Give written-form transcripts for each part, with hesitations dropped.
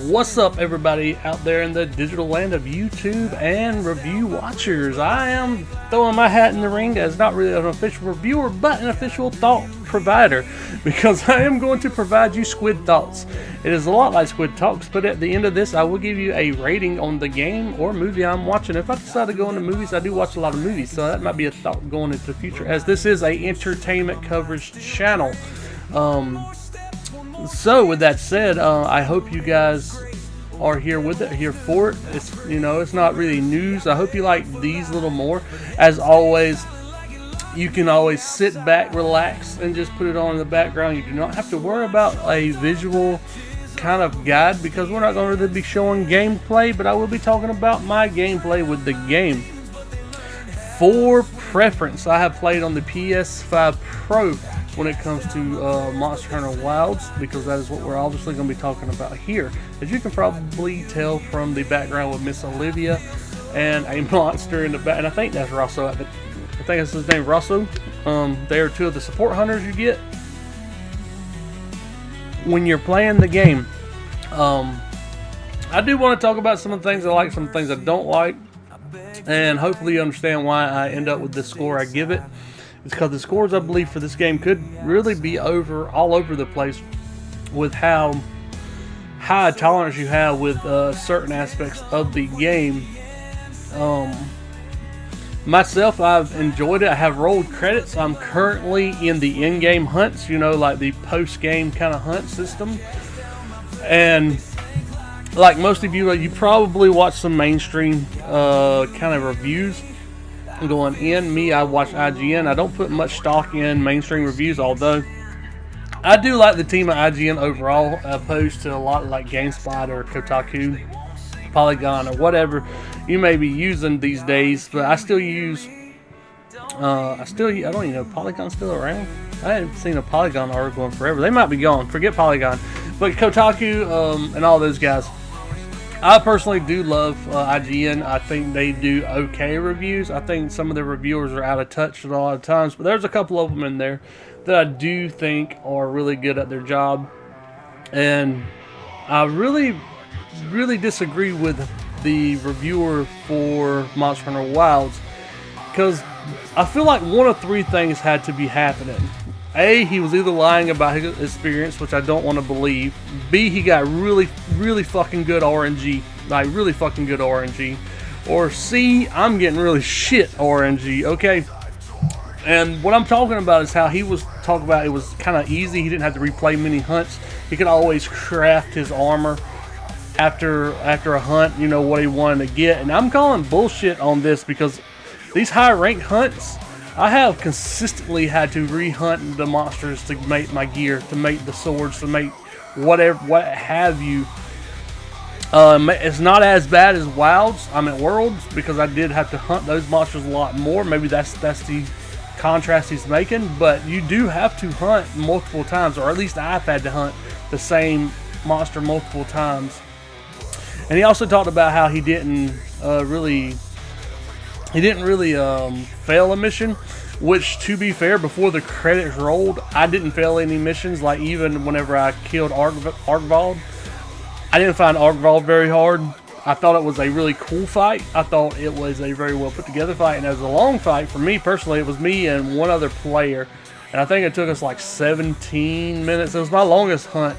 What's up, everybody out there in the digital land of YouTube and review watchers? I am throwing my hat in the ring as not really an official reviewer, but an official thought provider, because I am going to provide you squid thoughts. It is a lot like Squid Talks, but at the end of this, I will give you a rating on the game or movie I'm watching. If I decide to go into movies, I do watch a lot of movies, so that might be a thought going into the future, as this is a entertainment coverage channel. So with that said, I hope you guys are here for it. It's not really news. I hope you like these a little more. As always, you can always sit back, relax, and just put it on in the background. You do not have to worry about a visual kind of guide, because we're not going to really be showing gameplay, but I will be talking about my gameplay with the game. For preference, I have played on the PS5 Pro when it comes to Monsterhunter Wilds, because that is what we're obviously going to be talking about here. As you can probably tell from the background with Miss Olivia and a monster in the back, and I think that's Rosso. I think that's his name, Rosso. They are two of the support hunters you get when you're playing the game. I do want to talk about some of the things I like, some things I don't like, and hopefully you understand why I end up with the score I give it. It's because the scores, I believe, for this game could really be all over the place with how high a tolerance you have with certain aspects of the game. Myself, I've enjoyed it. I have rolled credits. I'm currently in the in-game hunts, like the post-game kind of hunt system. And like most of you, you probably watch some mainstream kind of reviews going in. Me, I watch IGN. I don't put much stock in mainstream reviews, although I do like the team at IGN overall, opposed to a lot of like GameSpot or Kotaku, Polygon, or whatever you may be using these days. But I still use I don't even know, Polygon's still around. I haven't seen a Polygon article in forever. They might be gone. Forget Polygon. But Kotaku and all those guys, I personally do love IGN. I think they do okay reviews. I think some of the reviewers are out of touch a lot of times, but there's a couple of them in there that I do think are really good at their job. And I really, really disagree with the reviewer for Monsterhunter Wilds, because I feel like one of three things had to be happening. A, he was either lying about his experience, which I don't want to believe. B, he got really, really fucking good RNG. Like, really fucking good RNG. Or C, I'm getting really shit RNG, okay? And what I'm talking about is how he was talking about it was kind of easy. He didn't have to replay many hunts. He could always craft his armor after a hunt, what he wanted to get. And I'm calling bullshit on this, because these high-ranked hunts, I have consistently had to re-hunt the monsters to make my gear, to make the swords, to make whatever, what have you. It's not as bad as Wilds. I'm at Worlds, because I did have to hunt those monsters a lot more. Maybe that's the contrast he's making. But you do have to hunt multiple times, or at least I've had to hunt the same monster multiple times. And he also talked about how he didn't really fail a mission, which, to be fair, before the credits rolled, I didn't fail any missions. Like, even whenever I killed Argvald, I didn't find Argvald very hard. I thought it was a really cool fight. I thought it was a very well put together fight, and it was a long fight. For me personally, it was me and one other player, and I think it took us like 17 minutes. It was my longest hunt.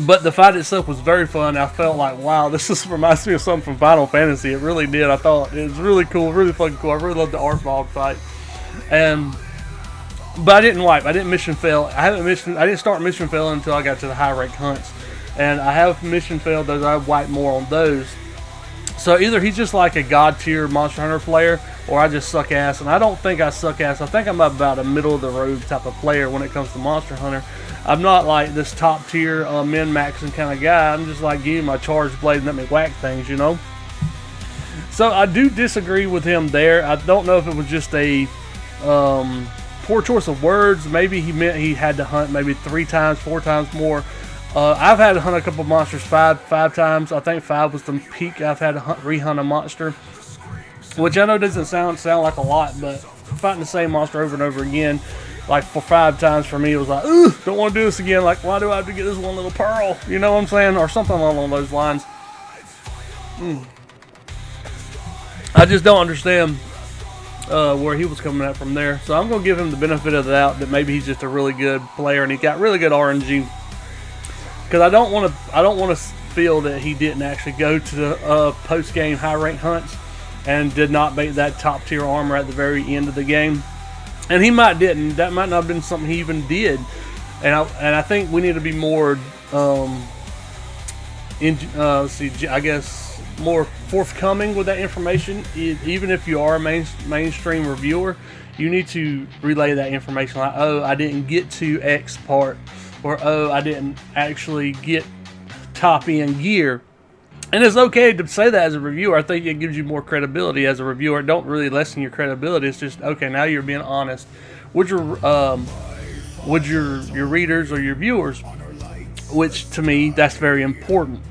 But the fight itself was very fun. I felt like, wow, this reminds me of something from Final Fantasy. It really did. I thought it was really cool, really fucking cool. I really loved the Argvald fight. But I didn't wipe. I didn't mission fail. I didn't start mission failing until I got to the high rank hunts. And I have mission failed those. I wiped more on those. So either he's just like a god tier Monster Hunter player, or I just suck ass. And I don't think I suck ass. I think I'm about a middle of the road type of player when it comes to Monster Hunter. I'm not like this top tier min-maxing kind of guy. I'm just like, give me my charged blade and let me whack things, So I do disagree with him there. I don't know if it was just a poor choice of words. Maybe he meant he had to hunt maybe 3 times, 4 times more. I've had to hunt a couple monsters five times. I think 5 was the peak I've had to re-hunt a monster, which I know doesn't sound like a lot, but fighting the same monster over and over again like for 5 times for me, it was like, ooh, don't want to do this again. Like, why do I have to get this one little pearl? You know what I'm saying? Or something along those lines. I just don't understand where he was coming at from there. So I'm going to give him the benefit of the doubt that maybe he's just a really good player and he got really good RNG. Because I don't want to feel that he didn't actually go to the post-game high rank hunts and did not make that top tier armor at the very end of the game. And he might didn't. That might not have been something he even did. And I think we need to be more, I guess, more forthcoming with that information. Even if you are a mainstream reviewer, you need to relay that information. Like, oh, I didn't get to X part, or oh, I didn't actually get top end gear. And it's okay to say that as a reviewer. I think it gives you more credibility as a reviewer. It don't really lessen your credibility. It's just, okay, now you're being honest with your readers or your viewers, which to me, that's very important.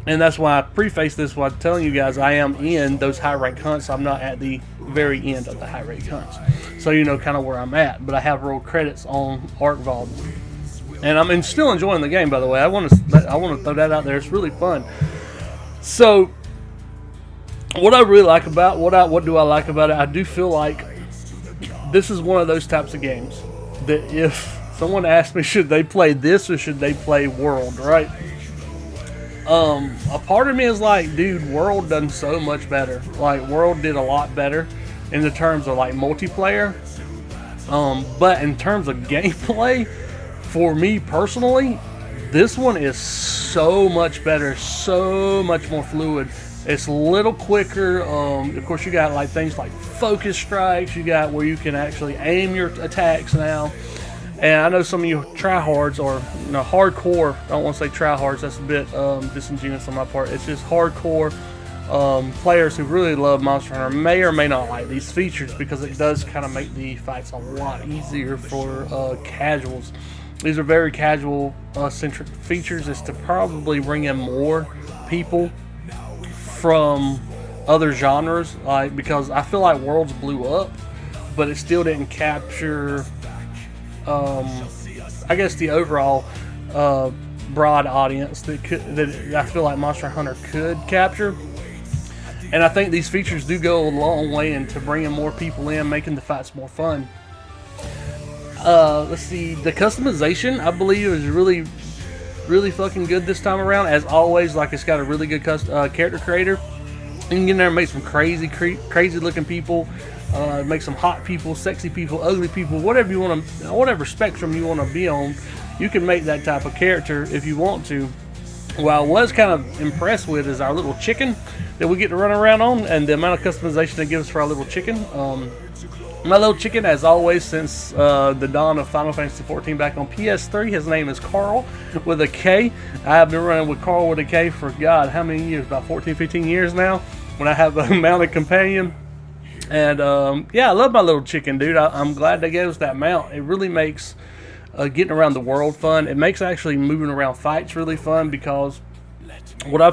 And that's why I preface this by telling you guys I am in those high rank hunts. I'm not at the very end of the high rank hunts. So you know kind of where I'm at. But I have rolled credits on ArcVault. And I'm still enjoying the game, by the way. I want to throw that out there. It's really fun. So, what I really like about what do I like about it? I do feel like this is one of those types of games that if someone asked me, should they play this or should they play World, right? A part of me is like, dude, World done so much better. Like, World did a lot better in the terms of like multiplayer. But in terms of gameplay, for me personally, this one is so much better, so much more fluid. It's a little quicker. Of course, you got like things like focus strikes. You got where you can actually aim your attacks now. And I know some of you tryhards or hardcore. I don't want to say tryhards. That's a bit disingenuous on my part. It's just hardcore players who really love Monster Hunter may or may not like these features because it does kind of make the fights a lot easier for casuals. These are very casual centric features. Is to probably bring in more people from other genres, like, because I feel like Worlds blew up, but it still didn't capture I guess the overall broad audience that I feel like Monster Hunter could capture. And I think these features do go a long way into bringing more people in, making the fights more fun. Let's see, the customization I believe is really fucking good this time around. As always, like, it's got a really good character creator. You can get in there and make some crazy looking people, make some hot people, sexy people, ugly people, whatever you want to, whatever spectrum you want to be on. You can make that type of character if you want to. What I was kind of impressed with is our little chicken that we get to run around on, and the amount of customization it gives for our little chicken. My little chicken, as always, since the dawn of Final Fantasy XIV back on PS3, his name is Carl with a K. I have been running with Carl with a K for, God, how many years? About 14, 15 years now, when I have a mounted companion. And, yeah, I love my little chicken, dude. I'm glad they gave us that mount. It really makes getting around the world fun. It makes actually moving around fights really fun, because what I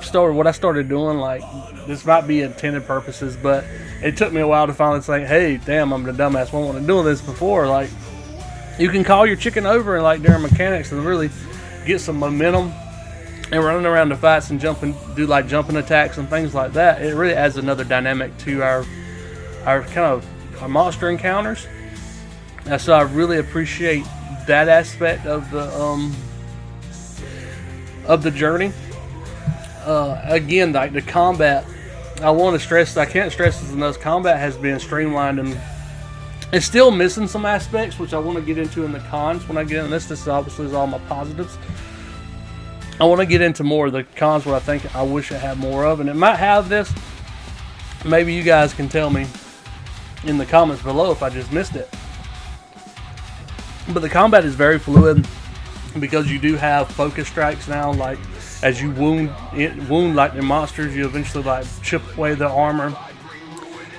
started doing, like, this might be intended purposes, but it took me a while to finally say, hey, damn, I'm the dumbass. I wasn't doing this before. Like, you can call your chicken over and, like, during mechanics and really get some momentum and running around the fights and do like jumping attacks and things like that. It really adds another dynamic to our kind of our monster encounters. And so I really appreciate that aspect of the journey. Again, like the combat, I can't stress this enough. Combat has been streamlined, and it's still missing some aspects, which I want to get into in the cons when I get into this. This obviously is all my positives. I want to get into more of the cons, what I think I wish I had more of, and it might have this. Maybe you guys can tell me in the comments below if I just missed it. But the combat is very fluid, because you do have focus strikes now. Like, as you wound like the monsters, you eventually like chip away the armor,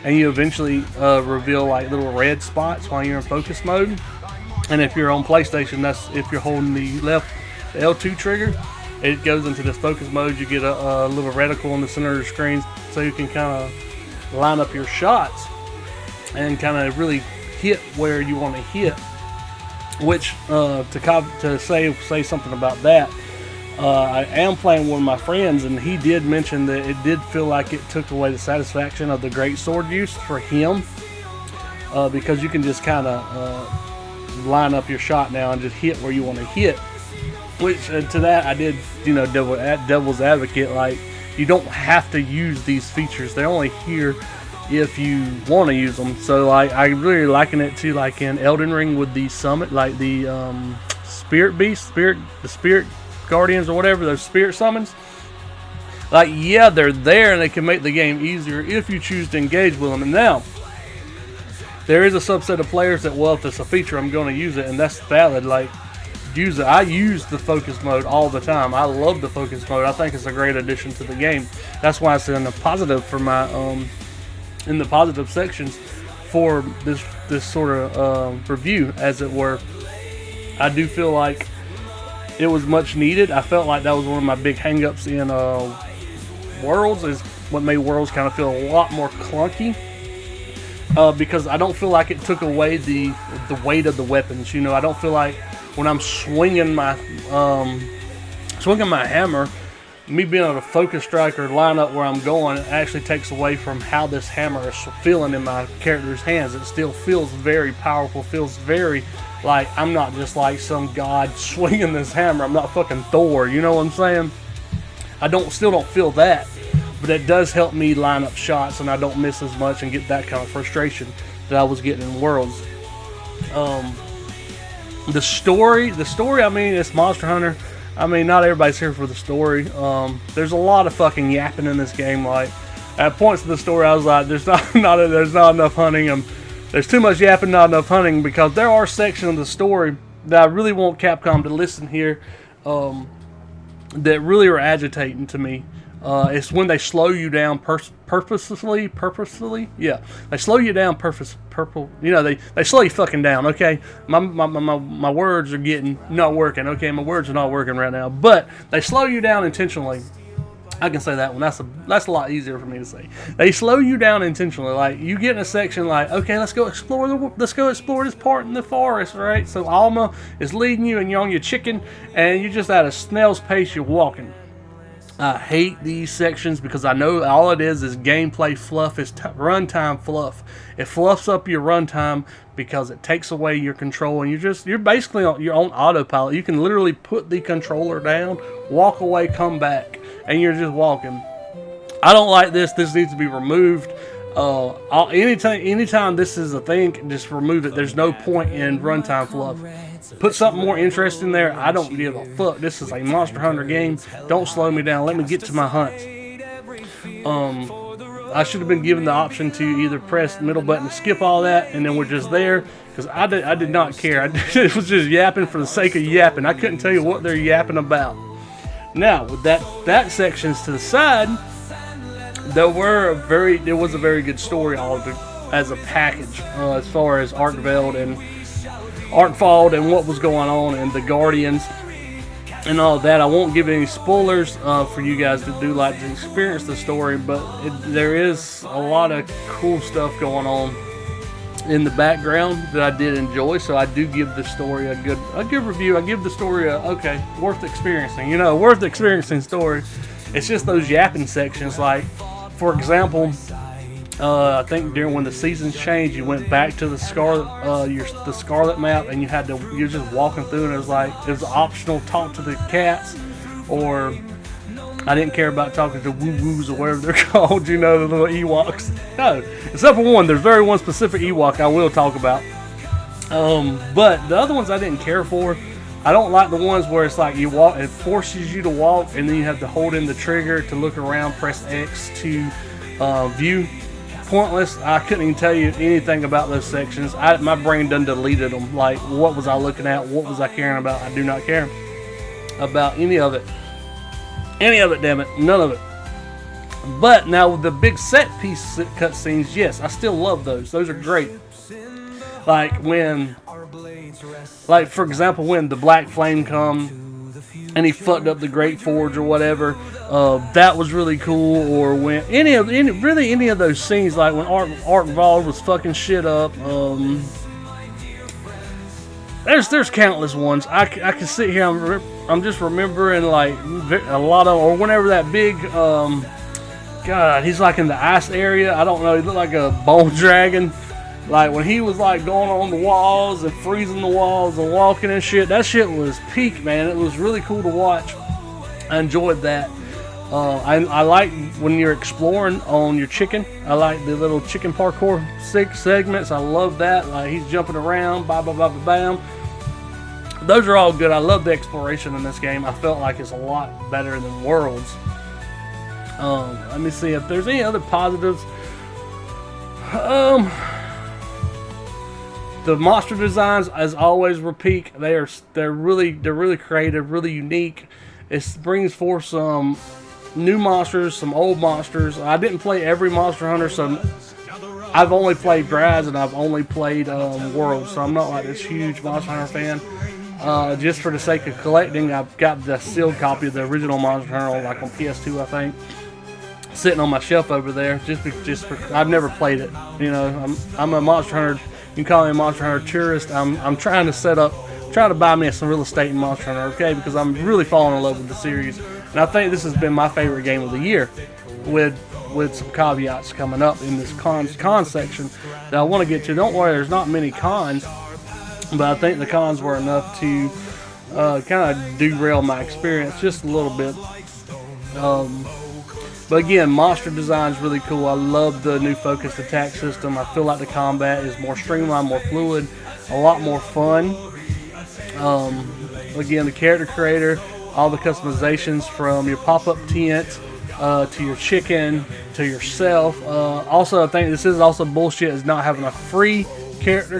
and you eventually reveal like little red spots while you're in focus mode. And if you're on PlayStation, that's if you're holding the L2 trigger, it goes into this focus mode. You get a little reticle in the center of the screen, so you can kind of line up your shots and kind of really hit where you want to hit Which to say something about that, I am playing one of my friends, and he did mention that it did feel like it took away the satisfaction of the great sword use for him, because you can just kind of line up your shot now and just hit where you want to hit. Which to that I did, devil's advocate, like, you don't have to use these features. They're only here if you want to use them. So like, I really liken it to like in Elden Ring with the summit, like the spirit beast, the spirit guardians or whatever, those spirit summons. Like, yeah, they're there and they can make the game easier if you choose to engage with them. And now there is a subset of players that, well, if it's a feature, I'm going to use it, and that's valid. Like, use it. I use the focus mode all the time. I love the focus mode. I think it's a great addition to the game. That's why it's in the positive for my in the positive sections for this sort of review, as it were. I do feel like it was much needed. I felt like that was one of my big hang-ups in Worlds, is what made Worlds kind of feel a lot more clunky, because I don't feel like it took away the weight of the weapons. You know, I don't feel like when I'm swinging my hammer, me being able to focus strike or line up where I'm going, it actually takes away from how this hammer is feeling in my character's hands. It still feels very powerful, feels very like I'm not just like some god swinging this hammer. I'm not fucking Thor, you know what I'm saying? I still don't feel that, but it does help me line up shots, and I don't miss as much and get that kind of frustration that I was getting in Worlds. The story, I mean, it's Monster Hunter. I mean, not everybody's here for the story. There's a lot of fucking yapping in this game. Like, at points of the story, I was like, there's not enough hunting. There's too much yapping, not enough hunting, because there are sections of the story that I really want Capcom to listen here, that really are agitating to me. It's when they slow you down purposely. Yeah, they slow you down they slow you fucking down. Okay, my words are not working. Okay, my words are not working right now. But they slow you down intentionally. I can say that one. That's a lot easier for me to say. They slow you down intentionally. Like, you get in a section like, okay, let's go explore this part in the forest, right? So Alma is leading you, and you're on your chicken, and you're just at a snail's pace. You're walking. I hate these sections because I know all it is gameplay fluff. It's runtime fluff. It fluffs up your runtime because it takes away your control, and you're basically on your own autopilot. You can literally put the controller down, walk away, come back, and you're just walking. I don't like this. This needs to be removed. Anytime this is a thing, just remove it. There's no point in runtime fluff. Put something more interesting there. I don't give a fuck. This is a Monster Hunter game. Don't slow me down. Let me get to my hunts. I should have been given the option to either press the middle button to skip all that, and then we're just there, because I did not care. It was just yapping for the sake of yapping. I couldn't tell you what they're yapping about. Now, with that sections to the side, there was a very good story as a package, as far as Arkveld and what was going on, and the Guardians and all that. I won't give any spoilers for you guys that do like to experience the story, but there is a lot of cool stuff going on in the background that I did enjoy. So I do give the story a good review. I give the story worth experiencing. Worth experiencing story. It's just those yapping sections, like, for example, I think during when the seasons changed, you went back to the Scarlet map, and you're just walking through, and it was optional talk to the cats, or I didn't care about talking to woo-woos or whatever they're called, the little Ewoks. No, except for one. There's one specific Ewok I will talk about. But the other ones I didn't care for. I don't like the ones where it's like you walk, it forces you to walk, and then you have to hold in the trigger to look around, press X to view. Pointless. I couldn't even tell you anything about those sections. My brain done deleted them. Like, what was I looking at? What was I caring about? I do not care about any of it. Damn it. None of it. But now with the big set piece cutscenes, yes, I still love those. Those are great. Like for example, when the Black Flame come and he fucked up the Great Forge or whatever, that was really cool. Or when any of those scenes, like when Arkvald was fucking shit up, there's countless ones. I can sit here. I'm just remembering like a lot of, or whenever that big God, he's like in the ice area. I don't know. He looked like a bone dragon. Like when he was like going on the walls and freezing the walls and walking and shit. That shit was peak, man. It was really cool to watch. I enjoyed that. I like when you're exploring on your chicken. I like the little chicken parkour segments. I love that. Like he's jumping around, bam, bam, bam, bam. Those are all good. I love the exploration in this game. I felt like it's a lot better than Worlds. Let me see if there's any other positives. The monster designs, as always, were peak. They're really creative, really unique. It brings forth some new monsters, some old monsters. I didn't play every Monster Hunter, so I've only played Brads and I've only played Worlds, so I'm not like this huge Monster Hunter fan. Just for the sake of collecting, I've got the sealed copy of the original Monster Hunter, like on PS2, I think, sitting on my shelf over there. Just for I've never played it. You know, I'm a Monster Hunter. You can call me a Monster Hunter tourist. I'm trying to buy me some real estate in Monster Hunter, okay? Because I'm really falling in love with the series, and I think this has been my favorite game of the year, with some caveats coming up in this con section that I want to get to. Don't worry, there's not many cons, but I think the cons were enough to kind of derail my experience just a little bit. But again, monster design is really cool. I love the new focused attack system. I feel like the combat is more streamlined, more fluid, a lot more fun. Again, the character creator, all the customizations from your pop-up tent to your chicken to yourself. Also, I think this is also bullshit is not having a free character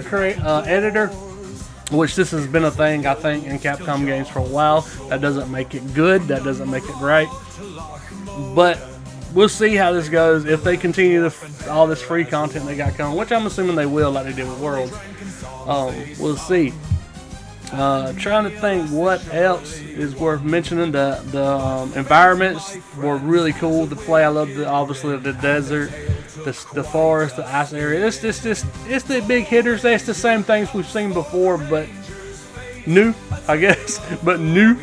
editor, which this has been a thing, I think, in Capcom games for a while. That doesn't make it good. That doesn't make it right. But we'll see how this goes. If they continue all this free content they got coming, which I'm assuming they will, like they did with Worlds. We'll see. Trying to think what else is worth mentioning. The environments were really cool to play. I love obviously the desert, the forest, the ice area. It's the big hitters. It's the same things we've seen before, but new, I guess. But new.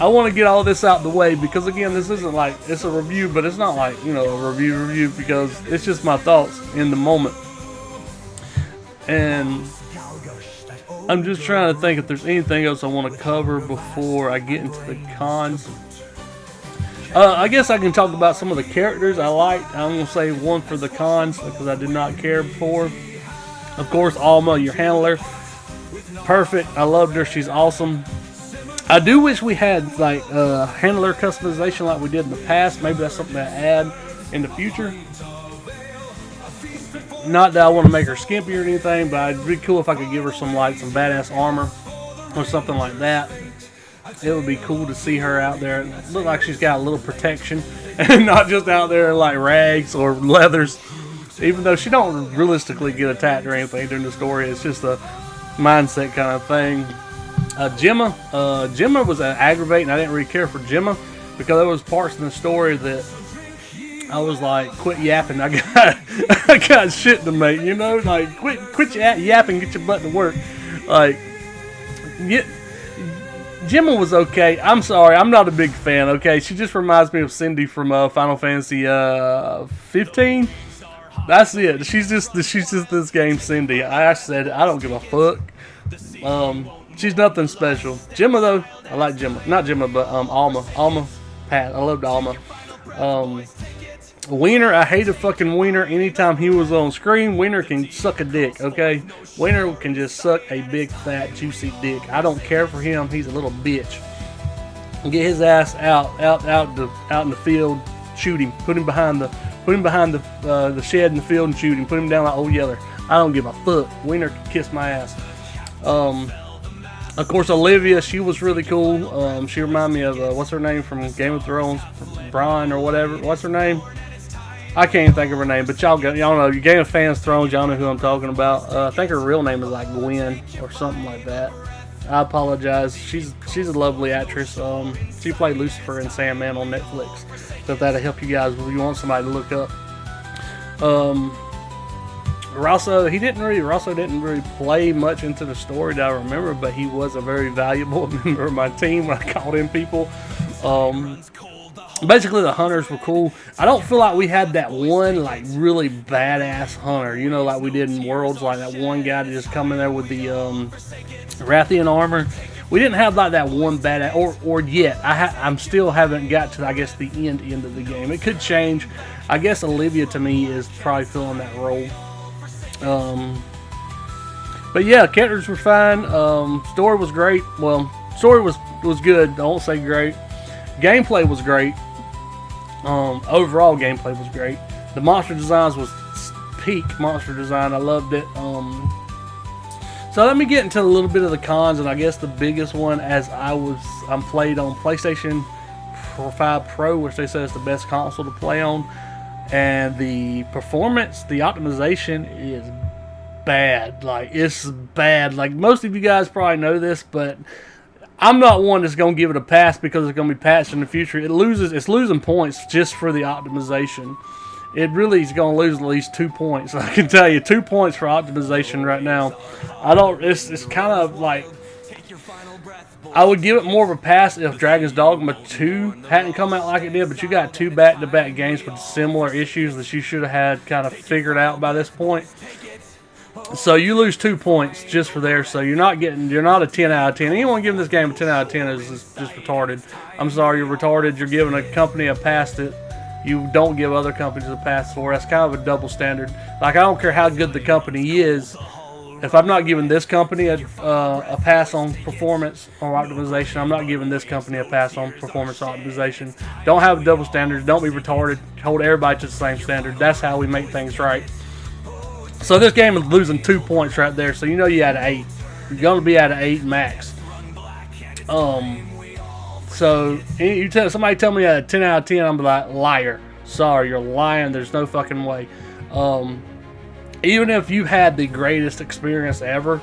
I want to get all this out the way because again, this isn't like it's a review, but it's not like a review because it's just my thoughts in the moment. And I'm just trying to think if there's anything else I want to cover before I get into the cons. I guess I can talk about some of the characters I liked. I'm going to say one for the cons because I did not care before. Of course, Alma, your handler. Perfect. I loved her. She's awesome. I do wish we had like handler customization like we did in the past. Maybe that's something to add in the future. Not that I want to make her skimpy or anything, but it'd be cool if I could give her some badass armor or something like that. It would be cool to see her out there. Look like she's got a little protection and not just out there like rags or leathers. Even though she don't realistically get attacked or anything during the story, it's just a mindset kind of thing. Gemma was aggravating. I didn't really care for Gemma because there was parts in the story that I was like, quit yapping. I got shit to make, like quit yapping, get your butt to work. Like, Gemma was okay. I'm sorry, I'm not a big fan. Okay, she just reminds me of Cindy from Final Fantasy 15. That's it. She's just this game, Cindy. I said I don't give a fuck. She's nothing special. Gemma though, I like Gemma. Not Gemma, but Alma. Pat. I loved Alma. Wiener, I hated fucking Wiener. Anytime he was on screen, Wiener can suck a dick, okay? Wiener can just suck a big, fat, juicy dick. I don't care for him. He's a little bitch. Get his ass out in the field, shoot him. Put him behind the shed in the field and shoot him. Put him down like Old Yeller. I don't give a fuck. Wiener can kiss my ass. Of course, Olivia, she was really cool. She reminded me of, what's her name from Game of Thrones? Brian or whatever. What's her name? I can't even think of her name, but y'all know. You Game of Fans Thrones, y'all know who I'm talking about. I think her real name is like Gwen or something like that. I apologize. She's a lovely actress. She played Lucifer in Sandman on Netflix. So if that'll help you guys if you want somebody to look up. Rosso didn't really play much into the story that I remember, but he was a very valuable member of my team when I called in people. Basically, the hunters were cool. I don't feel like we had that one like really badass hunter, you know, like we did in Worlds, like that one guy that just come in there with the Rathian armor. We didn't have like that one badass, or yet. I'm still haven't got to, I guess, the end of the game. It could change. I guess Olivia to me is probably filling that role. But yeah, characters were fine. Story was great. Well, story was good. I won't say great. Gameplay was great. Overall gameplay was great. The monster designs was peak monster design. I loved it. So let me get into a little bit of the cons, and I guess the biggest one, as I'm played on PlayStation 5 Pro, which they say is the best console to play on, and the performance, the optimization is bad. Like, it's bad. Like, most of you guys probably know this, but I'm not one that's going to give it a pass because it's going to be patched in the future. It's losing points just for the optimization. It really is going to lose at least 2 points. I can tell you, 2 points for optimization right now. It's kind of like, I would give it more of a pass if Dragon's Dogma 2 hadn't come out like it did, but you got 2 back-to-back games with similar issues that you should have had kind of figured out by this point. So you lose 2 points just for there. So you're not a 10 out of 10. Anyone giving this game a 10 out of 10 is just retarded. I'm sorry, you're retarded. You're giving a company a pass that you don't give other companies a pass for. That's kind of a double standard. Like, I don't care how good the company is. If I'm not giving this company a pass on performance or optimization, I'm not giving this company a pass on performance or optimization. Don't have a double standard. Don't be retarded. Hold everybody to the same standard. That's how we make things right. So this game is losing 2 points right there. So you know you had an 8. You're going to be at an 8 max. So somebody tell me a 10 out of 10, I'm like, liar. Sorry, you're lying. There's no fucking way. Even if you had the greatest experience ever,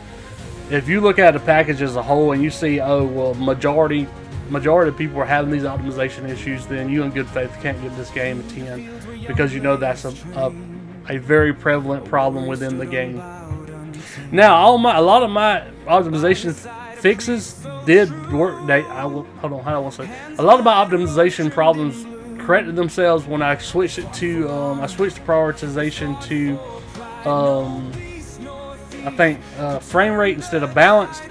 if you look at the package as a whole and you see, oh, well, majority of people are having these optimization issues, then you in good faith can't give this game a 10 because you know that's a very prevalent problem within the game. Now, a lot of my optimization fixes did work. A lot of my optimization problems corrected themselves when I switched it to I switched the prioritization to I think frame rate instead of balanced,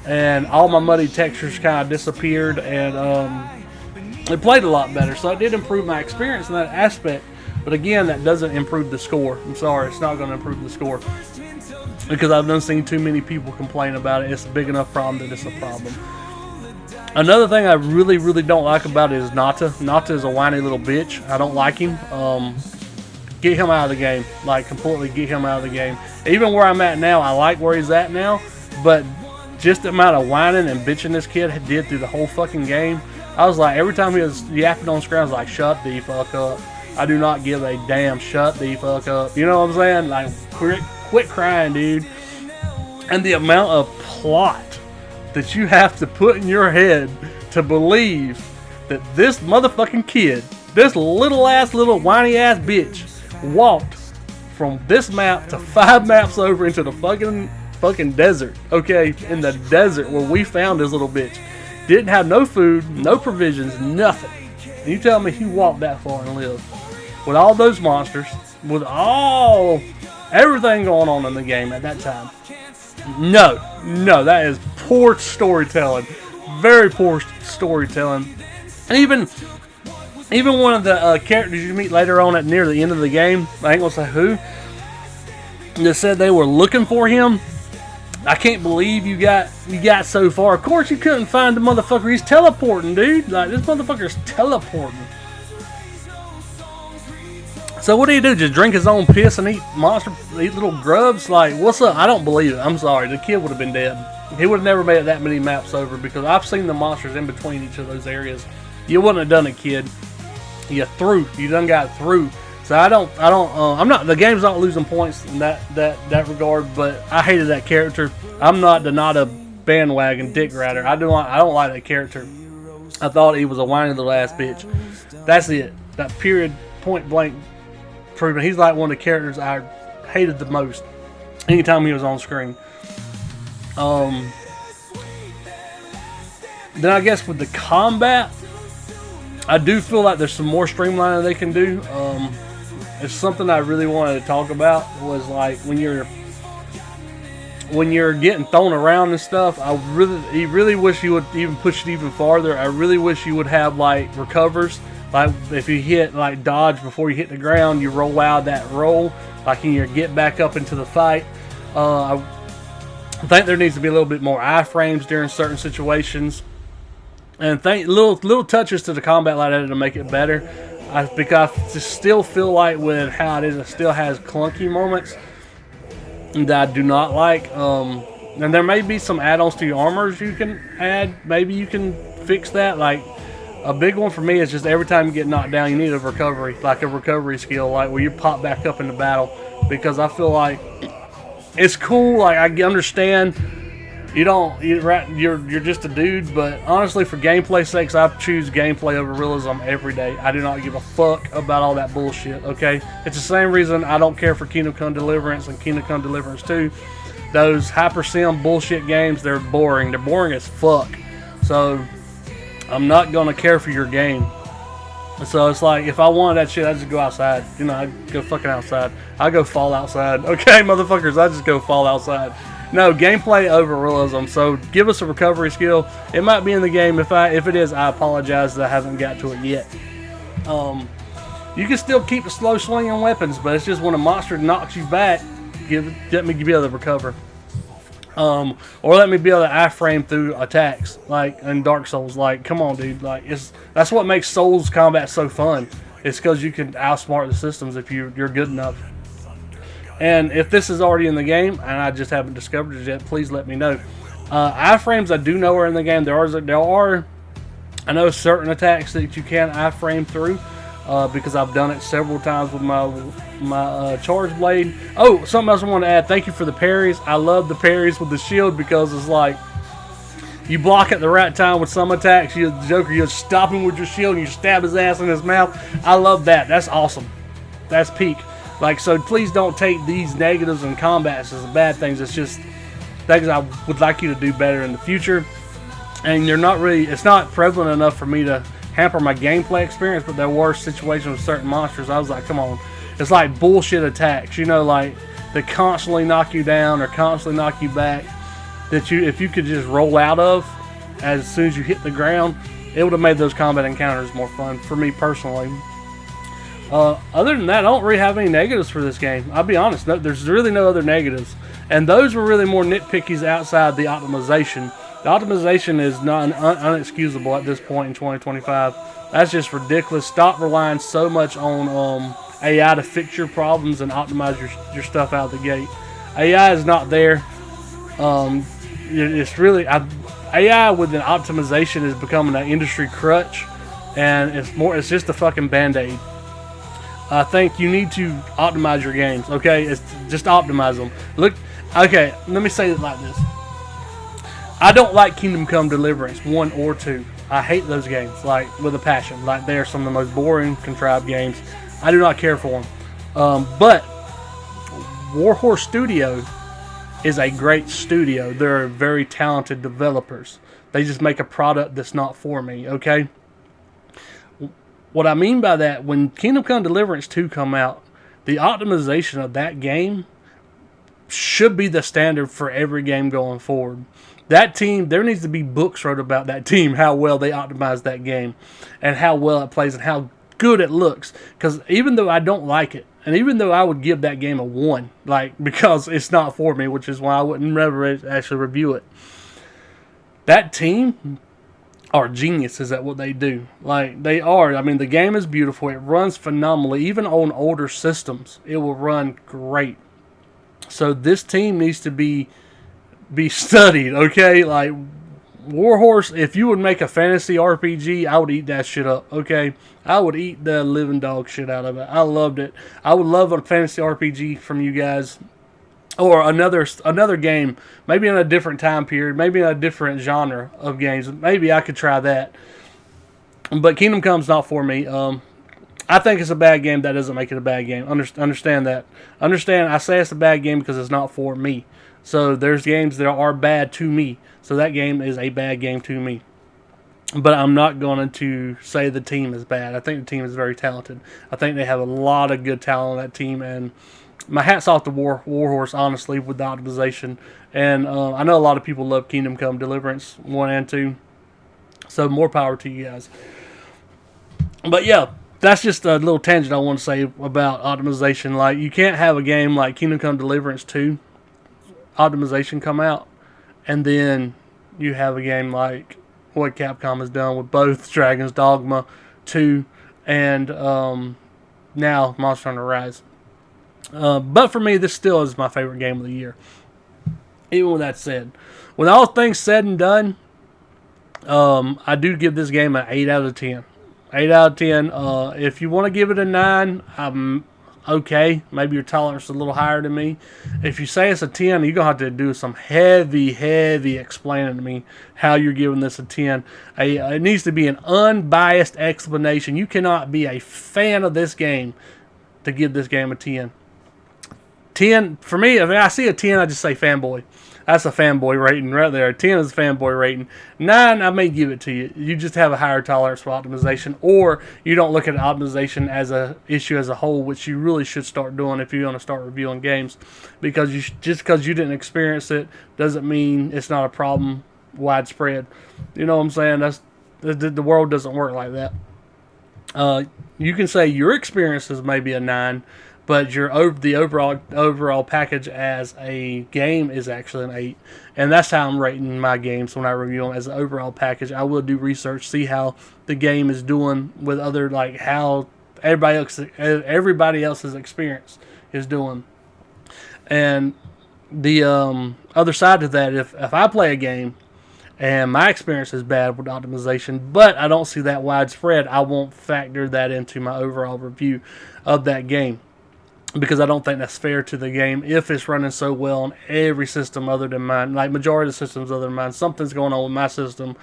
and all my muddy textures kind of disappeared, and it played a lot better. So it did improve my experience in that aspect. But again, that doesn't improve the score. I'm sorry, it's not going to improve the score because I've done seen too many people complain about it. It's a big enough problem that it's a problem. Another thing I really, really don't like about it is Nata. Nata is a whiny little bitch. I don't like him. Get him out of the game. Like, completely get him out of the game. Even where I'm at now, I like where he's at now, but just the amount of whining and bitching this kid did through the whole fucking game, I was like, every time he was yapping on screen, I was like, shut the fuck up. I do not give a damn. Shut the fuck up. You know what I'm saying? Like, quit crying, dude. And the amount of plot that you have to put in your head to believe that this motherfucking kid, this little whiny ass bitch, walked from this map to 5 maps over into the fucking desert. Okay, in the desert where we found this little bitch. Didn't have no food, no provisions, nothing. And you tell me he walked that far and lived. With all those monsters, with everything going on in the game at that time. No, that is poor storytelling. Very poor storytelling. And even one of the characters you meet later on near the end of the game, I ain't gonna say who, that said they were looking for him. I can't believe you got so far. Of course you couldn't find the motherfucker. He's teleporting, dude. Like, this motherfucker's teleporting. So what do you do? Just drink his own piss and eat little grubs? Like, what's up? I don't believe it. I'm sorry. The kid would have been dead. He would have never made it that many maps over because I've seen the monsters in between each of those areas. You wouldn't have done it, kid. You done got through. So the game's not losing points in that regard, but I hated that character. I'm not a bandwagon dick rider. I don't like that character. I thought he was a whiny little ass bitch. That's it. That period, point blank proven. He's like one of the characters I hated the most anytime he was on screen. Then I guess with the combat, I do feel like there's some more streamlining they can do. It's something I really wanted to talk about, was like when you're getting thrown around and stuff. I really wish you would even push it even farther. I really wish you would have like recovers. Like if you hit like dodge before you hit the ground, you roll out that roll, like in your get back up into the fight. I think there needs to be a little bit more iframes during certain situations, and little touches to the combat like that to make it better. Because I just still feel like with how it is, it still has clunky moments that I do not like. And there may be some add-ons to your armors you can add. Maybe you can fix that. Like a big one for me is just every time you get knocked down, you need a recovery, like a recovery skill, like where you pop back up into battle. Because I feel like it's cool. Like I understand you're just a dude, but honestly, for gameplay sakes, I choose gameplay over realism every day. I do not give a fuck about all that bullshit. Okay, it's the same reason I don't care for Kingdom Come Deliverance and Kingdom Come Deliverance 2. Those hyper sim bullshit games, they're boring. They're boring as fuck. So I'm not gonna care for your game. So it's like, if I wanted that shit, I just go outside. You know, I go fucking outside. I go fall outside. Okay, motherfuckers, I just go fall outside. No, gameplay over realism. So give us a recovery skill. It might be in the game. If it is, I apologize that I haven't got to it yet. You can still keep the slow swinging weapons, but it's just when a monster knocks you back, let me be able to recover. Or let me be able to iframe through attacks, like in Dark Souls. Like, come on, dude. Like, that's what makes Souls combat so fun. It's because you can outsmart the systems if you're good enough. And if this is already in the game and I just haven't discovered it yet, please let me know. Iframes I do know are in the game. There are I know certain attacks that you can iframe through, because I've done it several times with my charge blade. Oh, something else I want to add. Thank you for the parries. I love the parries with the shield, because it's like you block at the right time with some attacks. The Joker, you stop him with your shield and you stab his ass in his mouth. I love that. That's awesome. That's peak. Like, so please don't take these negatives and combats as bad things. It's just things I would like you to do better in the future. And it's not prevalent enough for me to hamper my gameplay experience, but there were situations with certain monsters I was like, come on. It's like bullshit attacks, you know, like they constantly knock you down or constantly knock you back, that if you could just roll out of as soon as you hit the ground, it would have made those combat encounters more fun for me personally. Other than that, I don't really have any negatives for this game. I'll be honest, there's really no other negatives. And those were really more nitpickies outside the optimization. The optimization is not unexcusable at this point in 2025. That's just ridiculous. Stop relying so much on AI to fix your problems and optimize your stuff out of the gate. AI is not there. It's really... AI with an optimization is becoming an industry crutch. And it's just a fucking band-aid. I think you need to optimize your games, okay? It's just optimize them. Look, okay, let me say it like this. I don't like Kingdom Come Deliverance 1 or 2. I hate those games, like, with a passion. Like, they are some of the most boring, contrived games. I do not care for them. But Warhorse Studio is a great studio. They're very talented developers. They just make a product that's not for me, okay? What I mean by that, when Kingdom Come Deliverance 2 come out, the optimization of that game should be the standard for every game going forward. That team, there needs to be books wrote about that team, how well they optimize that game, and how well it plays, and how good it looks. Because even though I don't like it, and even though I would give that game a 1, like, because it's not for me, which is why I wouldn't ever actually review it, that team are geniuses at what they do. Like, they are. I mean, the game is beautiful. It runs phenomenally. Even on older systems, it will run great. So this team needs to be studied, okay? Like, Warhorse, if you would make a fantasy RPG, I would eat that shit up, okay? I would eat the living dog shit out of it. I loved it. I would love a fantasy RPG from you guys. Or another game, maybe in a different time period, maybe in a different genre of games. Maybe I could try that. But Kingdom Come's not for me. I think it's a bad game. That doesn't make it a bad game. Understand that. Understand, I say it's a bad game because it's not for me. So there's games that are bad to me. So that game is a bad game to me. But I'm not going to say the team is bad. I think the team is very talented. I think they have a lot of good talent on that team. And my hat's off to Warhorse, honestly, with the optimization. And I know a lot of people love Kingdom Come Deliverance 1 and 2. So more power to you guys. But yeah, that's just a little tangent I want to say about optimization. Like, you can't have a game like Kingdom Come Deliverance 2 optimization come out, and then you have a game like what Capcom has done with both Dragon's Dogma 2 and now Monster Hunter Rise. But for me, this still is my favorite game of the year. Even with that said, when all things said and done, I do give this game an 8 out of 10. 8 out of 10. If you want to give it a 9, I'm okay. Maybe your tolerance is a little higher than me. If you say it's a 10, you're going to have to do some heavy explaining to me how you're giving this a 10. It needs to be an unbiased explanation. You cannot be a fan of this game to give this game a 10. 10, for me, if I see a 10, I just say fanboy. That's a fanboy rating right there. 10 is a fanboy rating. 9, I may give it to you. You just have a higher tolerance for optimization, or you don't look at optimization as a issue as a whole, which you really should start doing if you want to start reviewing games. Because just because you didn't experience it doesn't mean it's not a problem widespread. You know what I'm saying? The world doesn't work like that. You can say your experiences may be a 9, but the overall package as a game is actually an 8. And that's how I'm rating my games when I review them, as an overall package. I will do research, see how the game is doing with other, like how everybody else's experience is doing. And the other side to that, if I play a game and my experience is bad with optimization, but I don't see that widespread, I won't factor that into my overall review of that game. Because I don't think that's fair to the game if it's running so well on every system other than mine. Like, majority of the systems other than mine. Something's going on with my system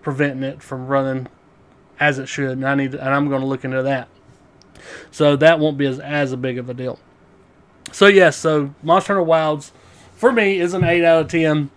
preventing it from running as it should. And I'm going to look into that. So that won't be as big of a deal. So yes, so Monster Hunter Wilds, for me, is an 8 out of 10.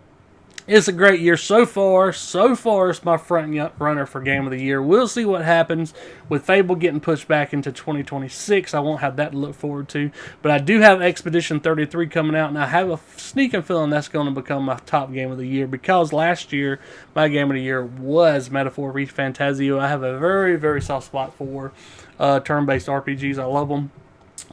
It's a great year so far. So far, it's my front runner for Game of the Year. We'll see what happens with Fable getting pushed back into 2026. I won't have that to look forward to. But I do have Expedition 33 coming out, and I have a sneaking feeling that's going to become my top Game of the Year, because last year, my Game of the Year was Metaphor ReFantazio. I have a very soft spot for turn-based RPGs. I love them.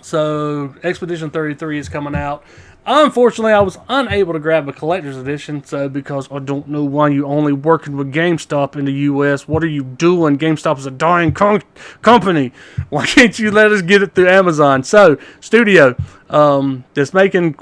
So, Expedition 33 is coming out. Unfortunately, I was unable to grab a collector's edition, so because I don't know why you only working with GameStop in the U.S. What are you doing? GameStop is a dying company. Why can't you let us get it through Amazon? So, studio, just making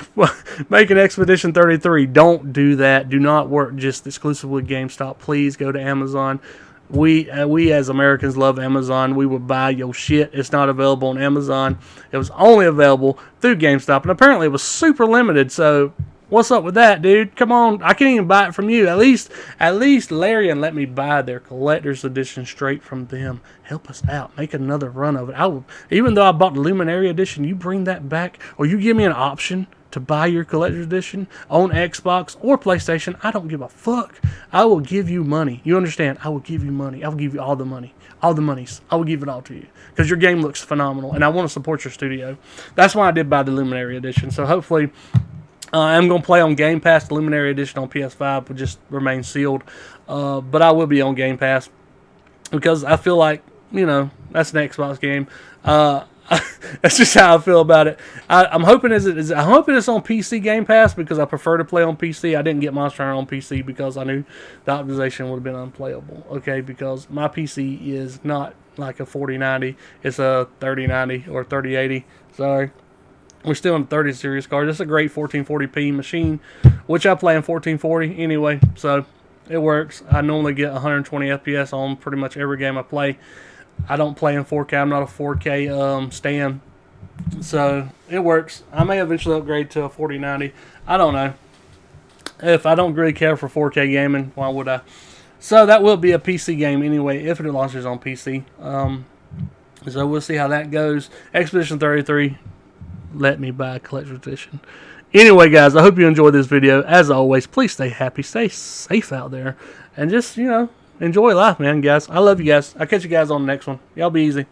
Expedition 33. Don't do that. Do not work just exclusively with GameStop. Please go to Amazon. We as Americans love Amazon. We would buy your shit. It's not available on Amazon. It was only available through GameStop, and apparently it was super limited. So what's up with that, dude? Come on, I can't even buy it from you. At least Larian let me buy their collector's edition straight from them. Help us out. Make another run of it. Even though I bought the Luminary edition, you bring that back, or you give me an option to buy your collector's edition on Xbox or PlayStation. I don't give a fuck. I will give you money. You understand? I will give you money. I will give you all the money. All the monies. I will give it all to you. Because your game looks phenomenal, and I want to support your studio. That's why I did buy the Luminary edition. So hopefully, I'm going to play on Game Pass. The Luminary edition on PS5 will just remain sealed. But I will be on Game Pass. Because I feel like, that's an Xbox game. That's just how I feel about it. I'm hoping it's on PC Game Pass, because I prefer to play on PC. I didn't get Monster Hunter on PC because I knew the optimization would have been unplayable. Okay, because my PC is not like a 4090. It's a 3090 or 3080. Sorry. We're still in the 30 series card. It's a great 1440p machine, which I play in 1440 anyway. So it works. I normally get 120 FPS on pretty much every game I play. I don't play in 4K. I'm not a 4K stan. So, it works. I may eventually upgrade to a 4090. I don't know. If I don't really care for 4K gaming, why would I? So, that will be a PC game anyway, if it launches on PC. So we'll see how that goes. Expedition 33, let me buy a collector's edition. Anyway, guys, I hope you enjoyed this video. As always, please stay happy, stay safe out there, and just, enjoy life, man, guys. I love you guys. I'll catch you guys on the next one. Y'all be easy.